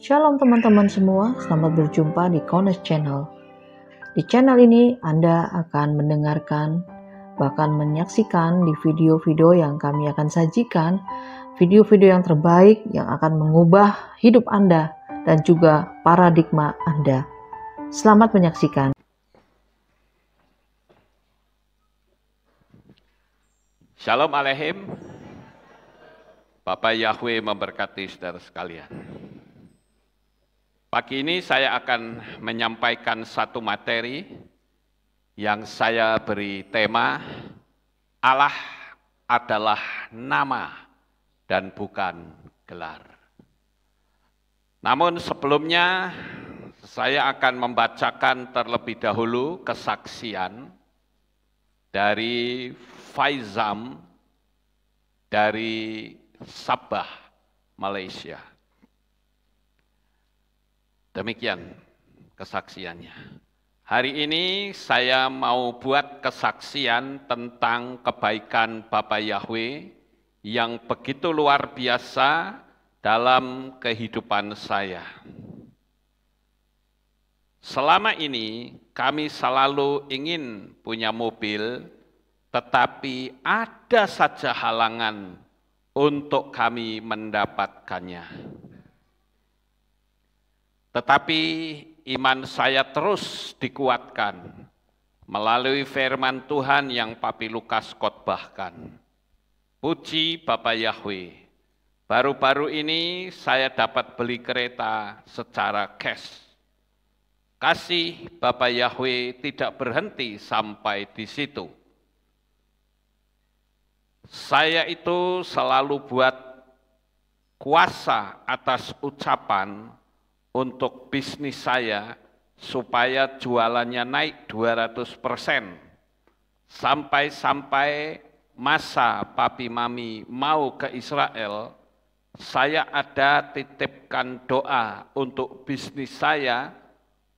Shalom teman-teman semua, selamat berjumpa di Kones Channel. Di channel ini Anda akan mendengarkan, bahkan menyaksikan di video-video yang kami akan sajikan, video-video yang terbaik yang akan mengubah hidup Anda dan juga paradigma Anda. Selamat menyaksikan. Shalom Aleihim. Bapak Yahweh memberkati saudara sekalian. Pagi ini saya akan menyampaikan satu materi yang saya beri tema Allah adalah nama dan bukan gelar. Namun sebelumnya saya akan membacakan terlebih dahulu kesaksian dari Faizam dari Sabah, Malaysia. Demikian kesaksiannya. Hari ini saya mau buat kesaksian tentang kebaikan Bapa Yahweh yang begitu luar biasa dalam kehidupan saya. Selama ini kami selalu ingin punya mobil, tetapi ada saja halangan untuk kami mendapatkannya. Tetapi iman saya terus dikuatkan melalui firman Tuhan yang Papi Lukas khotbahkan. Puji Bapa Yahweh, baru-baru ini saya dapat beli kereta secara cash. Kasih Bapa Yahweh tidak berhenti sampai di situ. Saya itu selalu buat kuasa atas ucapan untuk bisnis saya supaya jualannya naik 200%. Sampai-sampai masa Papi Mami mau ke Israel, saya ada titipkan doa untuk bisnis saya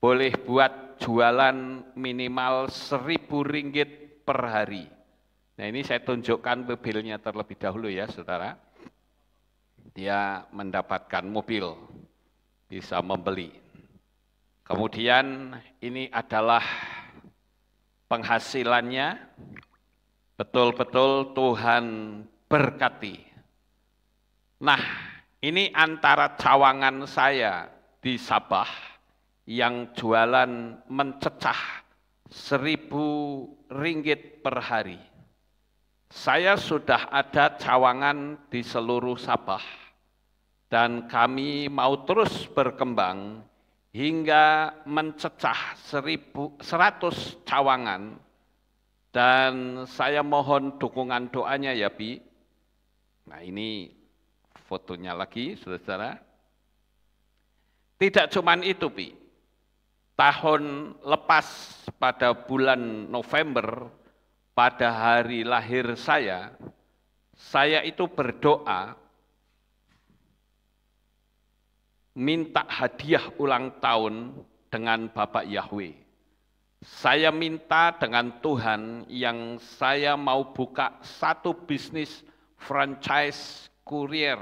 boleh buat jualan minimal Rp1.000 per hari. Nah ini saya tunjukkan mobilnya terlebih dahulu ya saudara. Dia mendapatkan mobil, bisa membeli. Kemudian ini adalah penghasilannya, betul-betul Tuhan berkati. Nah ini antara cawangan saya di Sabah, yang jualan mencecah Rp1.000 per hari. Saya sudah ada cawangan di seluruh Sabah dan kami mau terus berkembang hingga mencecah 100 cawangan dan saya mohon dukungan doanya ya Bi. Nah ini fotonya lagi saudara. Tidak cuman itu Bi. Tahun lepas pada bulan November, pada hari lahir saya itu berdoa, minta hadiah ulang tahun dengan Bapak Yahweh. Saya minta dengan Tuhan yang saya mau buka satu bisnis franchise kurier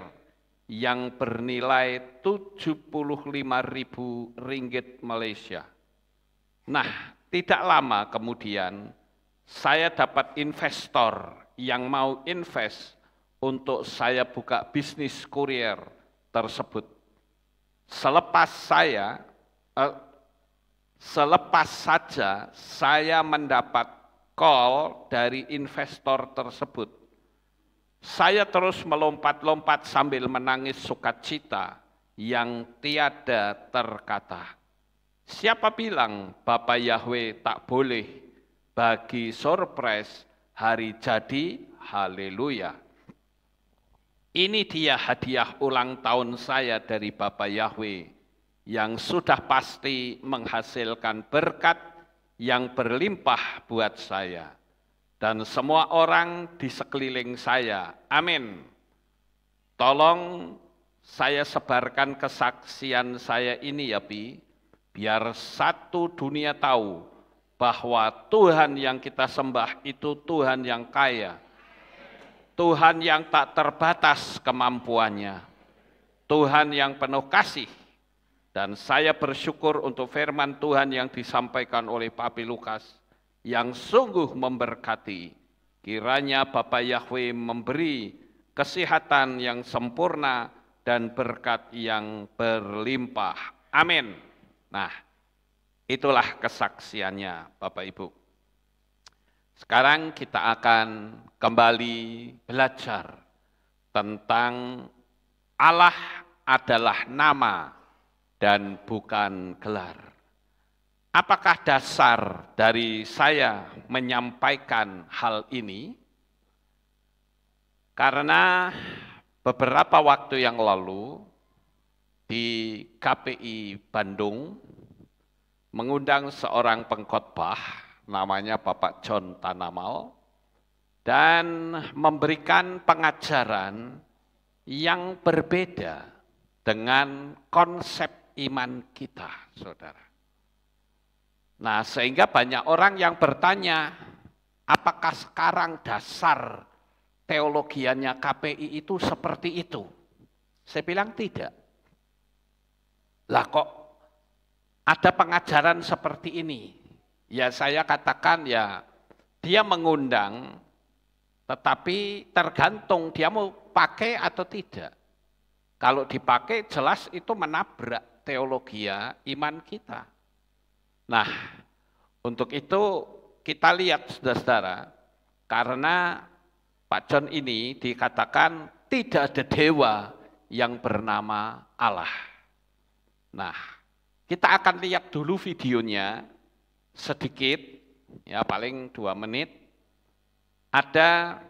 yang bernilai Rp75.000 Malaysia. Nah, tidak lama kemudian saya dapat investor yang mau invest untuk saya buka bisnis kurier tersebut. Selepas saja saya mendapat call dari investor tersebut. Saya terus melompat-lompat sambil menangis sukacita yang tiada terkata. Siapa bilang Bapak Yahweh tak boleh bagi surprise hari jadi? Haleluya. Ini dia hadiah ulang tahun saya dari Bapak Yahweh yang sudah pasti menghasilkan berkat yang berlimpah buat saya dan semua orang di sekeliling saya. Amin. Tolong saya sebarkan kesaksian saya ini ya Bi, biar satu dunia tahu bahwa Tuhan yang kita sembah itu Tuhan yang kaya, Tuhan yang tak terbatas kemampuannya, Tuhan yang penuh kasih, Dan saya bersyukur untuk firman Tuhan yang disampaikan oleh Papi Lukas yang sungguh memberkati. Kiranya Bapa Yahweh memberi kesehatan yang sempurna dan berkat yang berlimpah. Amin. Nah, itulah kesaksiannya Bapak Ibu. Sekarang kita akan kembali belajar tentang Allah adalah nama dan bukan gelar. Apakah dasar dari saya menyampaikan hal ini? Karena beberapa waktu yang lalu di KPI Bandung mengundang seorang pengkhotbah namanya Bapak John Tanamal dan memberikan pengajaran yang berbeda dengan konsep iman kita, saudara. Nah, sehingga banyak orang yang bertanya, apakah sekarang dasar teologiannya KPI itu seperti itu? Saya bilang tidak. Lah kok ada pengajaran seperti ini? Ya saya katakan ya, dia mengundang, tetapi tergantung dia mau pakai atau tidak. Kalau dipakai jelas itu menabrak teologia iman kita. Nah, untuk itu kita lihat saudara-saudara, karena Pak John ini dikatakan tidak ada dewa yang bernama Allah. Nah, kita akan lihat dulu videonya sedikit, ya paling 2 menit. Ada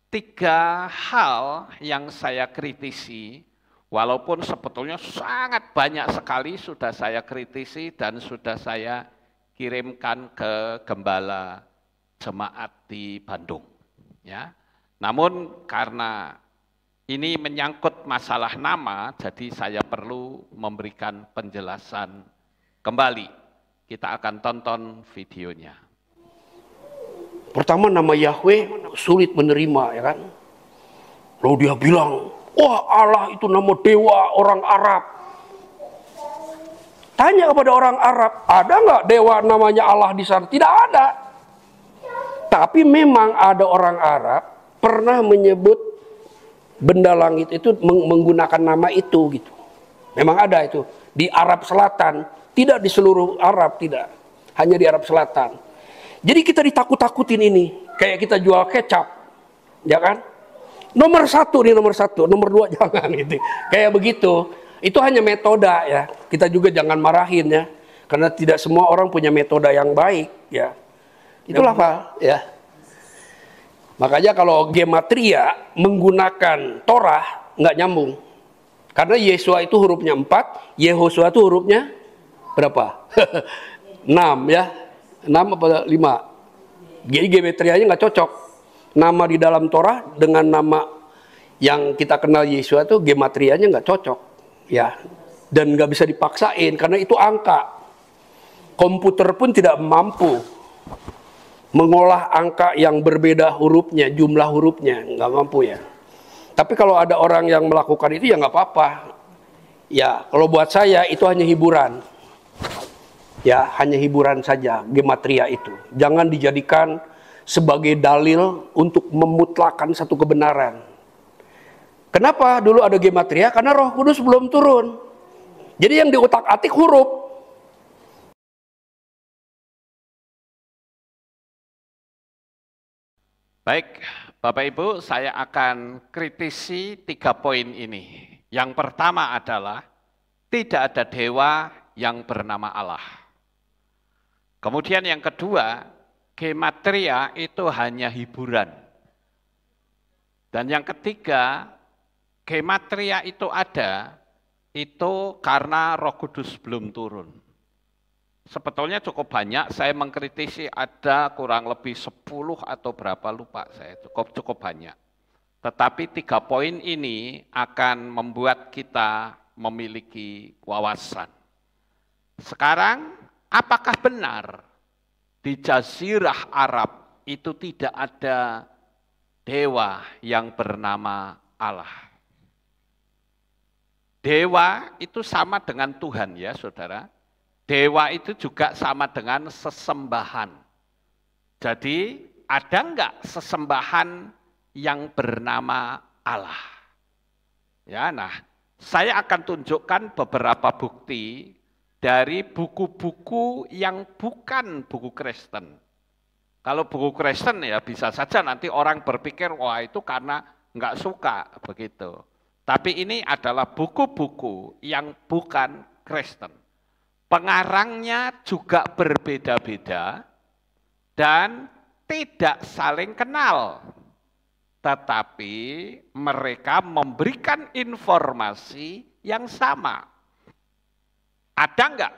3 hal yang saya kritisi, walaupun sebetulnya sangat banyak sekali sudah saya kritisi dan sudah saya kirimkan ke gembala jemaat di Bandung. Ya, namun karena ini menyangkut masalah nama, jadi saya perlu memberikan penjelasan kembali. Kita akan tonton videonya. Pertama nama Yahweh sulit menerima, ya kan? Lalu dia bilang, wah Allah itu nama dewa orang Arab. Tanya kepada orang Arab, ada nggak dewa namanya Allah di sana? Tidak ada. Tapi memang ada orang Arab pernah menyebut benda langit itu menggunakan nama itu gitu. Memang ada itu di Arab Selatan, tidak di seluruh Arab, tidak. Hanya di Arab Selatan. Jadi kita ditakut-takutin ini, kayak kita jual kecap, ya kan? Nomor 1 nih, nomor 1, nomor 2 jangan gitu. Kayak begitu. Itu hanya metode ya. Kita juga jangan marahin ya, karena tidak semua orang punya metode yang baik ya. Itulah Pak ya. Makanya kalau gematria menggunakan Torah nggak nyambung. Karena Yesua itu hurufnya 4, Yehosua itu hurufnya berapa? 6 ya. 6 apa 5. Jadi geometrianya nggak cocok. Nama di dalam Torah dengan nama yang kita kenal Yesua itu gematrianya nggak cocok. Ya. Dan nggak bisa dipaksain karena itu angka. Komputer pun tidak mampu mengolah angka yang berbeda hurufnya, jumlah hurufnya. Nggak mampu ya. Tapi kalau ada orang yang melakukan itu ya nggak apa-apa. Ya, kalau buat saya itu hanya hiburan. Ya, hanya hiburan saja gematria itu. Jangan dijadikan sebagai dalil untuk memutlakan satu kebenaran. Kenapa dulu ada gematria? Karena Roh Kudus belum turun. Jadi yang diutak-atik huruf. Baik, Bapak Ibu, saya akan kritisi 3 poin ini. Yang pertama adalah tidak ada dewa yang bernama Allah. Kemudian yang kedua, gematria itu hanya hiburan. Dan yang ketiga, gematria itu ada, itu karena Roh Kudus belum turun. Sebetulnya cukup banyak, saya mengkritisi ada kurang lebih 10 atau berapa lupa saya, cukup banyak. Tetapi 3 poin ini akan membuat kita memiliki wawasan. Sekarang, apakah benar di Jazirah Arab itu tidak ada dewa yang bernama Allah? Dewa itu sama dengan Tuhan ya saudara. Dewa itu juga sama dengan sesembahan. Jadi ada enggak sesembahan yang bernama Allah? Ya, nah, saya akan tunjukkan beberapa bukti dari buku-buku yang bukan buku Kristen. Kalau buku Kristen ya bisa saja nanti orang berpikir, wah itu karena enggak suka begitu. Tapi ini adalah buku-buku yang bukan Kristen. Pengarangnya juga berbeda-beda dan tidak saling kenal. Tetapi mereka memberikan informasi yang sama. Ada enggak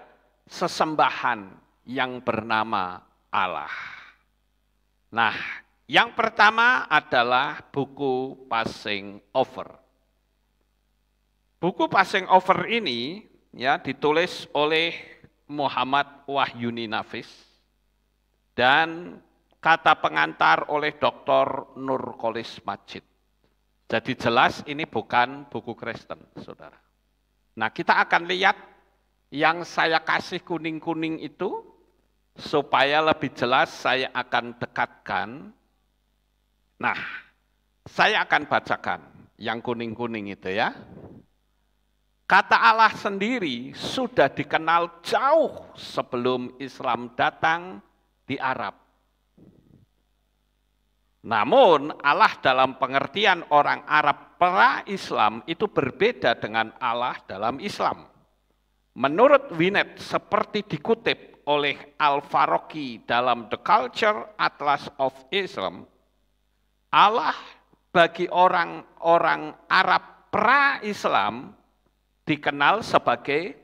sesembahan yang bernama Allah? Nah, yang pertama adalah buku Passing Over. Buku Passing Over ini ya ditulis oleh Muhammad Wahyuni Nafis dan kata pengantar oleh Dr. Nurkolis Majid. Jadi jelas ini bukan buku Kristen, saudara. Nah, kita akan lihat yang saya kasih kuning-kuning itu, supaya lebih jelas saya akan dekatkan. Nah, saya akan bacakan yang kuning-kuning itu ya. Kata Allah sendiri sudah dikenal jauh sebelum Islam datang di Arab. Namun Allah dalam pengertian orang Arab pra-Islam itu berbeda dengan Allah dalam Islam. Menurut Winnet seperti dikutip oleh Al-Faraqqi dalam The Culture Atlas of Islam, Allah bagi orang-orang Arab pra-Islam dikenal sebagai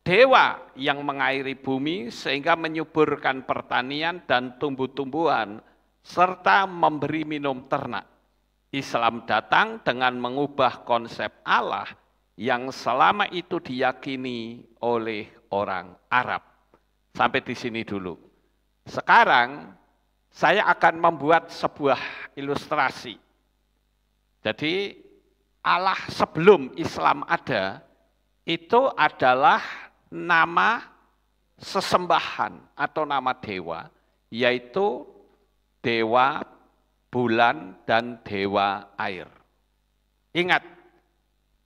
dewa yang mengairi bumi sehingga menyuburkan pertanian dan tumbuh-tumbuhan serta memberi minum ternak. Islam datang dengan mengubah konsep Allah yang selama itu diyakini oleh orang Arab. Sampai di sini dulu. Sekarang saya akan membuat sebuah ilustrasi. Jadi Allah sebelum Islam ada, itu adalah nama sesembahan atau nama dewa, yaitu dewa bulan dan dewa air. Ingat,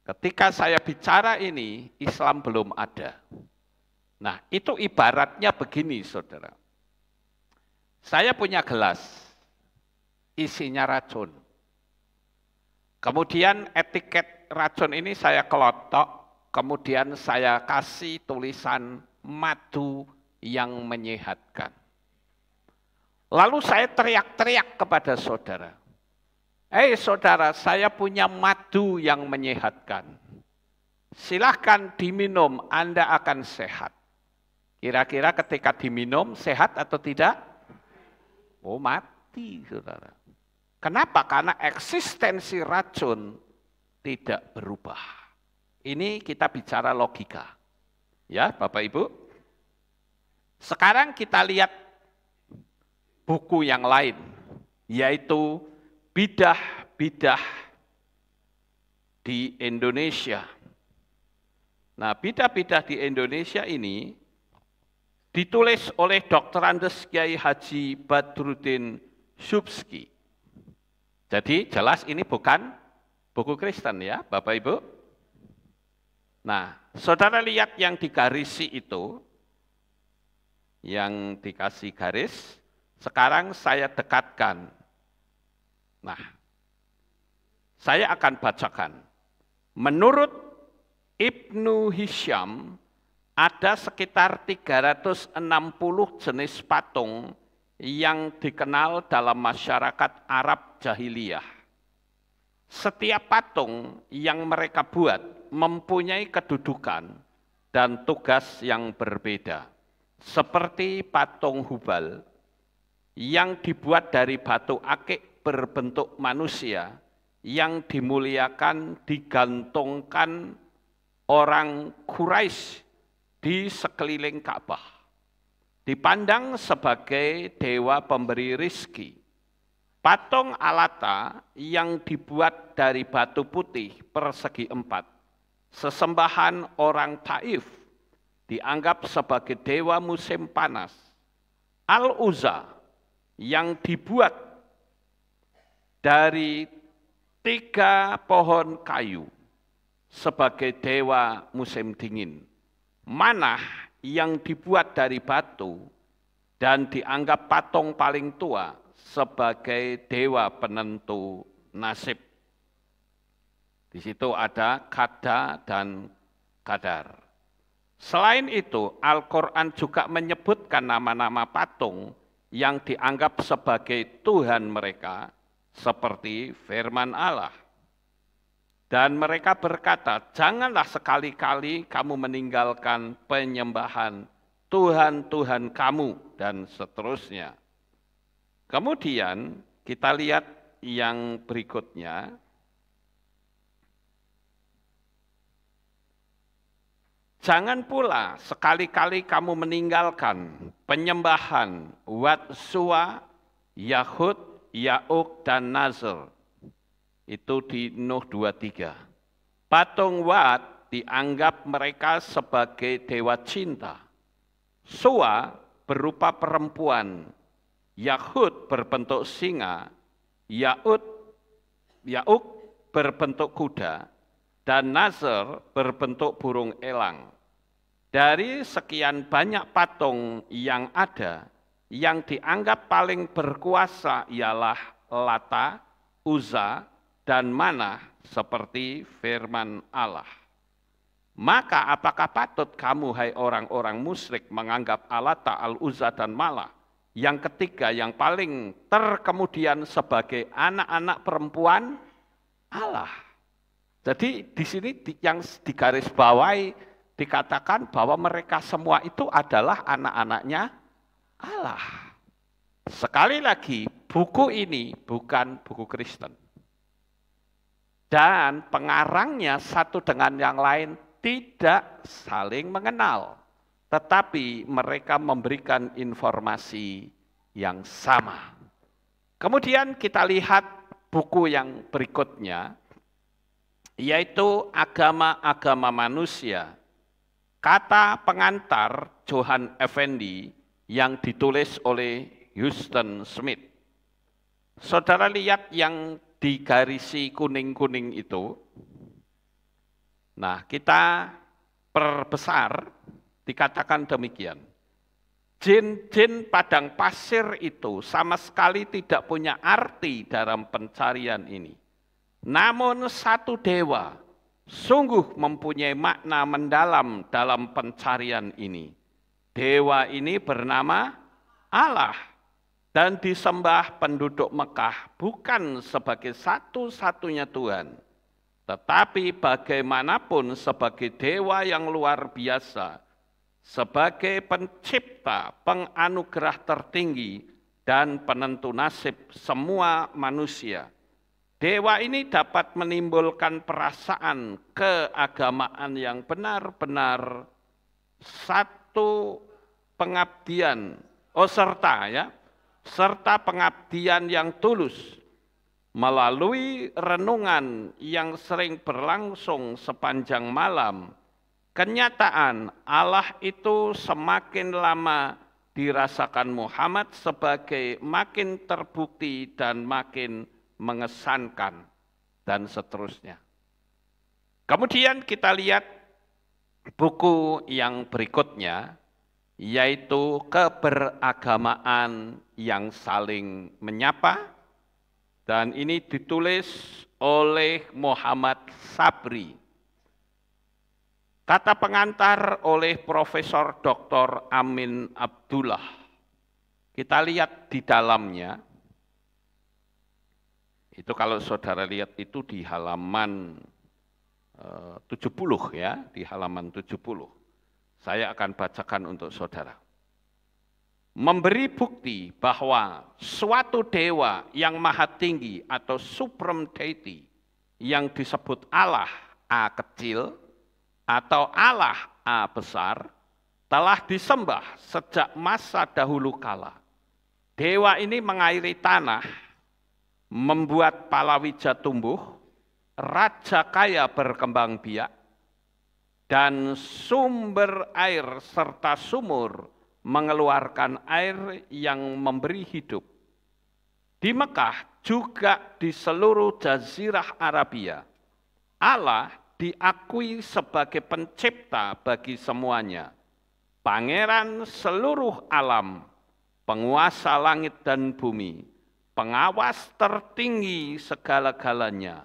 ketika saya bicara ini, Islam belum ada. Nah, itu ibaratnya begini, saudara. Saya punya gelas, isinya racun. Kemudian etiket racun ini saya kelotok, kemudian saya kasih tulisan madu yang menyehatkan. Lalu saya teriak-teriak kepada saudara. Saudara, saya punya madu yang menyehatkan. Silahkan diminum, Anda akan sehat. Kira-kira ketika diminum, sehat atau tidak? Oh, mati, saudara. Kenapa? Karena eksistensi racun tidak berubah. Ini kita bicara logika. Ya, Bapak Ibu. Sekarang kita lihat buku yang lain, yaitu bidah-bidah di Indonesia. Nah, bidah-bidah di Indonesia ini ditulis oleh Dr. Andes Kiai Haji Badruddin Subski. Jadi jelas ini bukan buku Kristen ya, Bapak Ibu. Nah, saudara lihat yang digarisi itu, yang dikasih garis, sekarang saya dekatkan. Nah, saya akan bacakan. Menurut Ibnu Hisham, ada sekitar 360 jenis patung yang dikenal dalam masyarakat Arab jahiliyah. Setiap patung yang mereka buat mempunyai kedudukan dan tugas yang berbeda. Seperti patung Hubal yang dibuat dari batu akik berbentuk manusia yang dimuliakan digantungkan orang Quraisy di sekeliling Ka'bah. Dipandang sebagai dewa pemberi rizki. Patung Alata yang dibuat dari batu putih persegi 4, sesembahan orang Taif dianggap sebagai dewa musim panas. Al-Uzza yang dibuat dari 3 pohon kayu sebagai dewa musim dingin. Manah yang dibuat dari batu dan dianggap patung paling tua sebagai dewa penentu nasib. Di situ ada Kada dan Kadar. Selain itu, Al-Quran juga menyebutkan nama-nama patung yang dianggap sebagai Tuhan mereka, seperti firman Allah. Dan mereka berkata, janganlah sekali-kali kamu meninggalkan penyembahan Tuhan-Tuhan kamu, dan seterusnya. Kemudian kita lihat yang berikutnya. Jangan pula sekali-kali kamu meninggalkan penyembahan Wat, Suwa, Yahud, Ya'uk, dan Nazar. Itu di Nuh 23. Patung Wat dianggap mereka sebagai dewa cinta. Suwa berupa perempuan. Yahud berbentuk singa. Ya'uk berbentuk kuda. Dan Nazar berbentuk burung elang. Dari sekian banyak patung yang ada, yang dianggap paling berkuasa ialah Lata, Uzza, dan Manah seperti firman Allah. Maka apakah patut kamu, hai orang-orang musyrik, menganggap Alata, Al-Uzza, dan Manah, yang ketiga yang paling terkemudian sebagai anak-anak perempuan Allah? Jadi di sini yang digarisbawahi dikatakan bahwa mereka semua itu adalah anak-anaknya Allah. Sekali lagi, buku ini bukan buku Kristen. Dan pengarangnya satu dengan yang lain tidak saling mengenal. Tetapi mereka memberikan informasi yang sama. Kemudian kita lihat buku yang berikutnya, yaitu Agama-agama Manusia. Kata pengantar Johann Effendi yang ditulis oleh Huston Smith. Saudara lihat yang digarisi kuning-kuning itu. Nah, kita perbesar, dikatakan demikian. Jin-jin padang pasir itu sama sekali tidak punya arti dalam pencarian ini. Namun satu dewa sungguh mempunyai makna mendalam dalam pencarian ini. Dewa ini bernama Allah dan disembah penduduk Mekah bukan sebagai satu-satunya Tuhan, tetapi bagaimanapun sebagai dewa yang luar biasa, sebagai pencipta, penganugerah tertinggi, dan penentu nasib semua manusia. Dewa ini dapat menimbulkan perasaan keagamaan yang benar-benar satu pengabdian, serta pengabdian yang tulus melalui renungan yang sering berlangsung sepanjang malam. Kenyataan Allah itu semakin lama dirasakan Muhammad sebagai makin terbukti dan makin mengesankan, dan seterusnya. Kemudian kita lihat buku yang berikutnya, yaitu Keberagamaan yang Saling Menyapa, dan ini ditulis oleh Muhammad Sabri. Kata pengantar oleh Profesor Dr. Amin Abdullah. Kita lihat di dalamnya. Itu kalau saudara lihat itu di halaman 70 ya, di halaman 70. Saya akan bacakan untuk saudara. Memberi bukti bahwa suatu dewa yang maha tinggi atau supreme deity yang disebut Allah A kecil atau Allah A besar telah disembah sejak masa dahulu kala. Dewa ini mengairi tanah, membuat palawija tumbuh, raja kaya berkembang biak, dan sumber air serta sumur mengeluarkan air yang memberi hidup. Di Mekah juga di seluruh Jazirah Arabia, Allah diakui sebagai pencipta bagi semuanya, pangeran seluruh alam, penguasa langit dan bumi, pengawas tertinggi segala-galanya.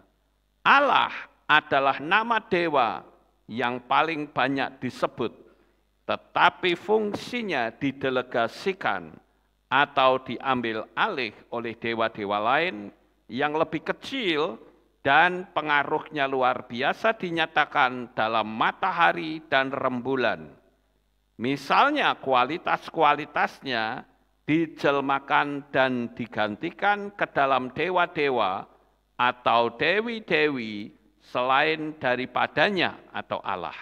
Allah adalah nama dewa yang paling banyak disebut, tetapi fungsinya didelegasikan atau diambil alih oleh dewa-dewa lain yang lebih kecil dan pengaruhnya luar biasa dinyatakan dalam matahari dan rembulan. Misalnya kualitas-kualitasnya dijelmakan dan digantikan ke dalam dewa-dewa atau dewi-dewi selain daripadanya atau Allah.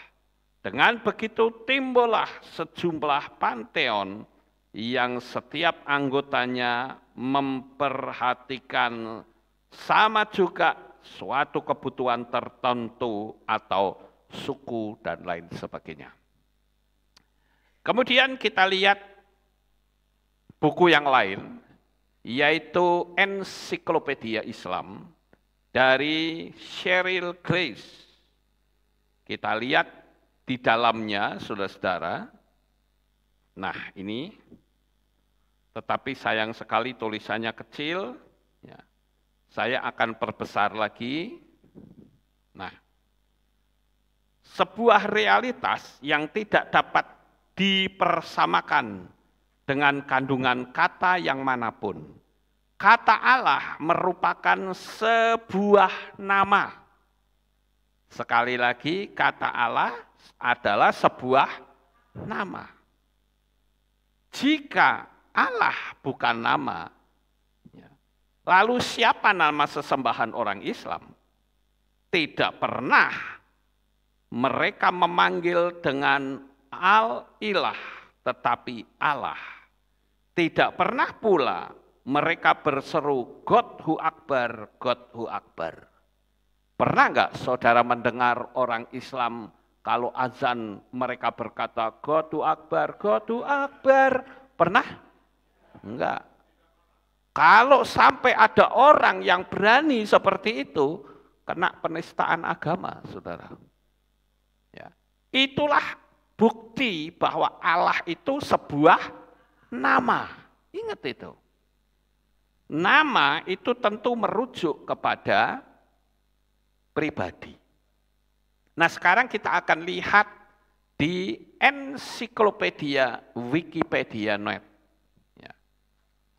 Dengan begitu timbullah sejumlah panteon yang setiap anggotanya memperhatikan sama juga suatu kebutuhan tertentu atau suku dan lain sebagainya. Kemudian kita lihat buku yang lain, yaitu Ensiklopedia Islam dari Cheryl Grace. Kita lihat di dalamnya, saudara-saudara. Nah, ini, tetapi sayang sekali tulisannya kecil. Ya. Saya akan perbesar lagi. Nah, sebuah realitas yang tidak dapat dipersamakan dengan kandungan kata yang manapun. Kata Allah merupakan sebuah nama. Sekali lagi, kata Allah adalah sebuah nama. Jika Allah bukan nama, lalu siapa nama sesembahan orang Islam? Tidak pernah mereka memanggil dengan Al-Ilah, tetapi Allah. Tidak pernah pula mereka berseru Godhu Akbar, Godhu Akbar. Pernah enggak saudara mendengar orang Islam kalau azan mereka berkata Godhu Akbar, Godhu Akbar? Pernah? Enggak. Kalau sampai ada orang yang berani seperti itu, kena penistaan agama, saudara. Ya. Itulah bukti bahwa Allah itu sebuah nama. Ingat itu. Nama itu tentu merujuk kepada pribadi. Nah, sekarang kita akan lihat di ensiklopedia Wikipedia.net. Ya.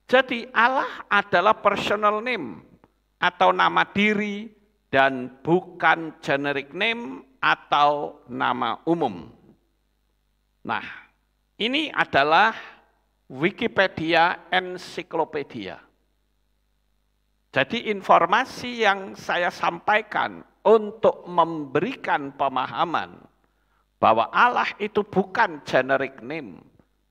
Jadi Allah adalah personal name atau nama diri dan bukan generic name atau nama umum. Nah, ini adalah Wikipedia ensiklopedia. Jadi informasi yang saya sampaikan untuk memberikan pemahaman bahwa Allah itu bukan generic name,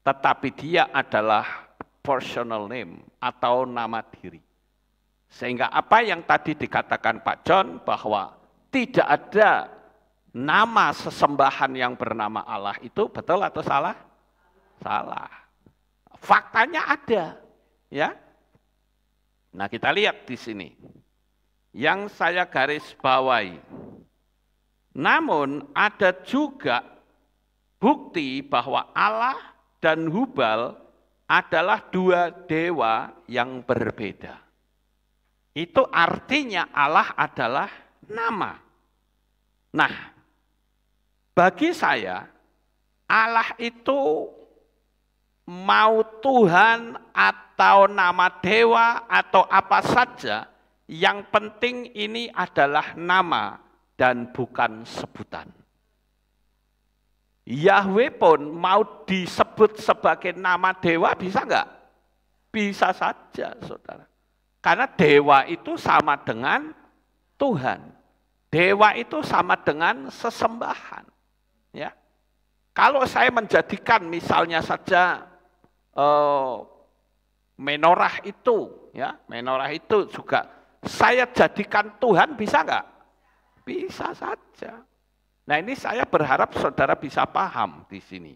tetapi dia adalah personal name atau nama diri. Sehingga apa yang tadi dikatakan Pak John bahwa tidak ada nama sesembahan yang bernama Allah itu betul atau salah? Salah. Faktanya ada, ya. Nah, kita lihat di sini. Yang saya garis bawahi. Namun ada juga bukti bahwa Allah dan Hubal adalah dua dewa yang berbeda. Itu artinya Allah adalah nama. Nah, bagi saya Allah itu mau Tuhan atau nama dewa atau apa saja, yang penting ini adalah nama dan bukan sebutan. Yahweh pun mau disebut sebagai nama dewa bisa enggak? Bisa saja, saudara. Karena dewa itu sama dengan Tuhan. Dewa itu sama dengan sesembahan. Ya. Kalau saya menjadikan misalnya saja menorah itu, ya, menorah itu juga saya jadikan Tuhan bisa enggak? Bisa saja. Nah, ini saya berharap saudara bisa paham di sini.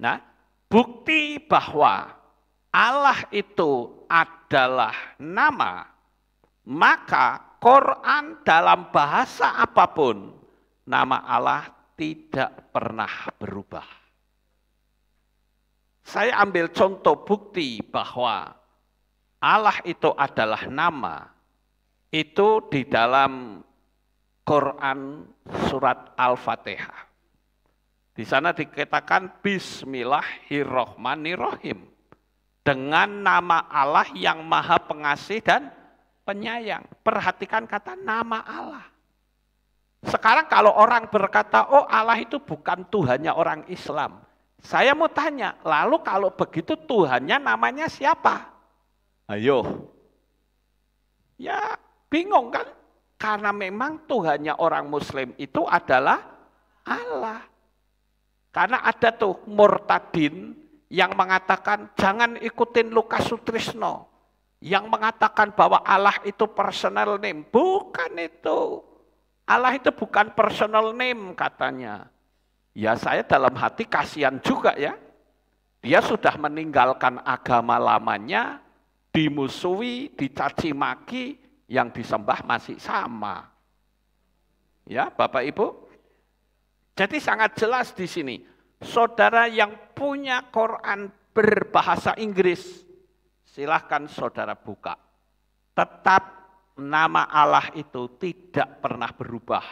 Nah, bukti bahwa Allah itu adalah nama, maka Quran dalam bahasa apapun, nama Allah tidak pernah berubah. Saya ambil contoh bukti bahwa Allah itu adalah nama, itu di dalam Quran surat Al-Fatihah. Di sana dikatakan Bismillahirrohmanirrohim. Dengan nama Allah yang maha pengasih dan penyayang. Perhatikan kata nama Allah. Sekarang kalau orang berkata, oh Allah itu bukan Tuhannya orang Islam. Saya mau tanya, lalu kalau begitu Tuhannya namanya siapa? Ayo. Ya bingung kan? Karena memang Tuhannya orang Muslim itu adalah Allah. Karena ada tuh murtadin yang mengatakan jangan ikutin Lukas Sutrisno. Yang mengatakan bahwa Allah itu personal name. Bukan itu. Allah itu bukan personal name katanya. Ya saya dalam hati kasihan juga ya. Dia sudah meninggalkan agama lamanya, dimusuhi, dicaci maki, yang disembah masih sama. Ya, Bapak Ibu. Jadi sangat jelas di sini. Saudara yang punya Quran berbahasa Inggris, silahkan saudara buka. Tetap nama Allah itu tidak pernah berubah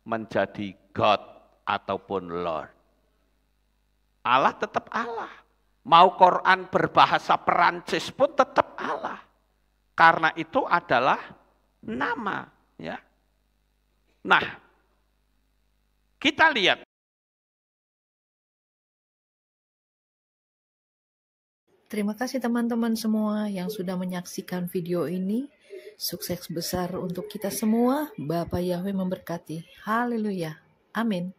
menjadi God ataupun Lord. Allah tetap Allah. Mau Quran berbahasa Perancis pun tetap Allah. Karena itu adalah nama, ya. Nah, kita lihat. Terima kasih teman-teman semua yang sudah menyaksikan video ini. Sukses besar untuk kita semua. Bapa Yahweh memberkati. Haleluya. Amin.